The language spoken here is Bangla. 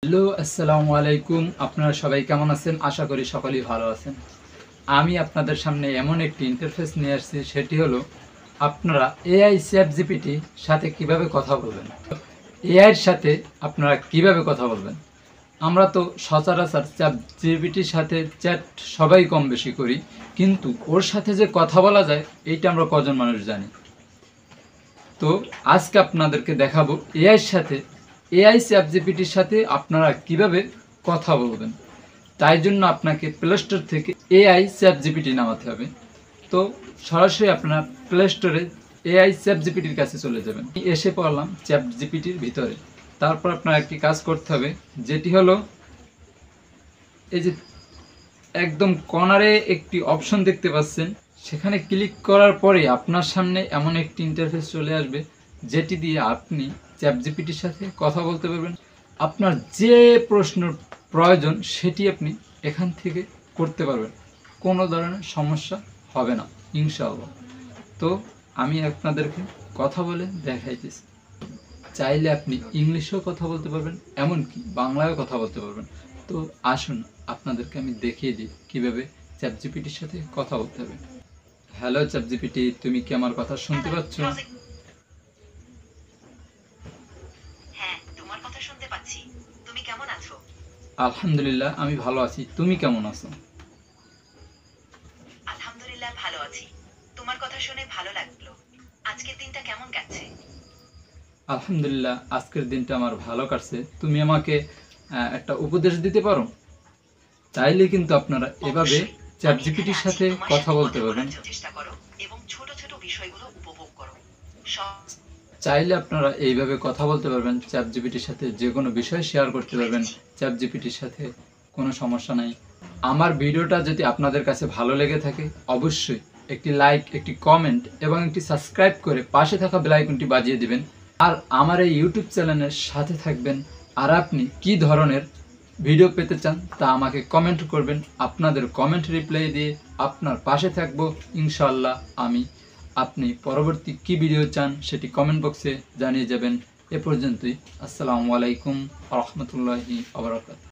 হ্যালো, আসসালামু আলাইকুম। আপনারা সবাই কেমন আছেন? আশা করি সকলেই ভালো আছেন। আমি আপনাদের সামনে এমন একটি ইন্টারফেস নিয়ে আসছি, সেটি হলো আপনারা এআই চ্যাটজিপিটির সাথে কিভাবে কথা বলবেন। এআইয়ের সাথে আপনারা কিভাবে কথা বলবেন। আমরা তো সচরাচর চ্যাটজিপিটির সাথে চ্যাট সবাই কম বেশি করি, কিন্তু ওর সাথে যে কথা বলা যায় এইটা আমরা কজন মানুষ জানি। তো আজকে আপনাদেরকে দেখাবো এআই চ্যাটজিপিটির সাথে আপনারা কিভাবে কথা বলবেন। তাই জন্য আপনাকে প্লে স্টোর থেকে এআই চ্যাটজিপিটি নামাতে হবে। তো সরাসরি আপনার প্লে স্টোরে এআই চ্যাটজিপিটির কাছে চলে যাবেন। এসে পড়লাম চ্যাটজিপিটির ভিতরে। তারপর আপনার একটি কাজ করতে হবে, যেটি হলো এই যে একদম কর্নারে একটি অপশন দেখতে পাচ্ছেন, সেখানে ক্লিক করার পরে আপনার সামনে এমন একটি ইন্টারফেস চলে আসবে, যেটি দিয়ে আপনি চ্যাটজিপিটির সাথে কথা বলতে পারবেন। আপনার যে প্রশ্নের প্রয়োজন সেটি আপনি এখান থেকে করতে পারবেন, কোনো ধরনের সমস্যা হবে না ইনশাআল্লাহ। তো আমি আপনাদেরকে কথা বলে দেখাইতেছি। চাইলে আপনি ইংলিশেও কথা বলতে পারবেন, এমনকি বাংলায়ও কথা বলতে পারবেন। তো আসুন আপনাদেরকে আমি দেখিয়ে দিই কীভাবে চ্যাটজিপিটির সাথে কথা বলতে হবে। হ্যালো চ্যাটজিপিটি, তুমি কি আমার কথা শুনতে পাচ্ছ? হ্যাঁ, তোমার কথা শুনতে পাচ্ছি। তুমি কেমন আছো? আলহামদুলিল্লাহ, আমি ভালো আছি। তুমি কেমন আছো? আলহামদুলিল্লাহ ভালো আছি। তোমার কথা শুনে ভালো লাগলো। আজকের দিনটা কেমন কাটছে? আলহামদুলিল্লাহ, আজকের দিনটা আমার ভালো কাটছে। তুমি আমাকে একটা উপদেশ দিতে পারো? চাইলে কিন্তু আপনারা এভাবে অবশ্যই। চ্যাটজিপিটির সাথে তোমার কথা সাথে বলতে পারবেন। বলার চেষ্টা করো এবং ছোট ছোট বিষয়গুলো উপভোগ করো। সব চাইলে আপনারা এইভাবে কথা বলতে পারবেন, চ্যাটজিপিটির সাথে যে কোনো বিষয় শেয়ার করতে পারবেন। চ্যাটজিপিটির সাথে কোনো সমস্যা নাই। আমার ভিডিওটা যদি আপনাদের কাছে ভালো লেগে থাকে, অবশ্যই একটি লাইক, একটি কমেন্ট এবং একটি সাবস্ক্রাইব করে পাশে থাকা বেল আইকনটি বাজিয়ে দিবেন। আর আমার এই ইউটিউব চ্যানেলের সাথে থাকবেন। আর আপনি কি ধরনের ভিডিও পেতে চান তা আমাকে কমেন্ট করবেন। আপনাদের কমেন্ট রিপ্লাই দিয়ে আপনার পাশে থাকবো ইনশাআল্লাহ আমি। আপনি পরবর্তী কি ভিডিও চান সেটি কমেন্ট বক্সে জানিয়ে যাবেন। এ পর্যন্তই। আসসালামু আলাইকুম ওয়া রাহমাতুল্লাহি ওয়া বারাকাতুহু।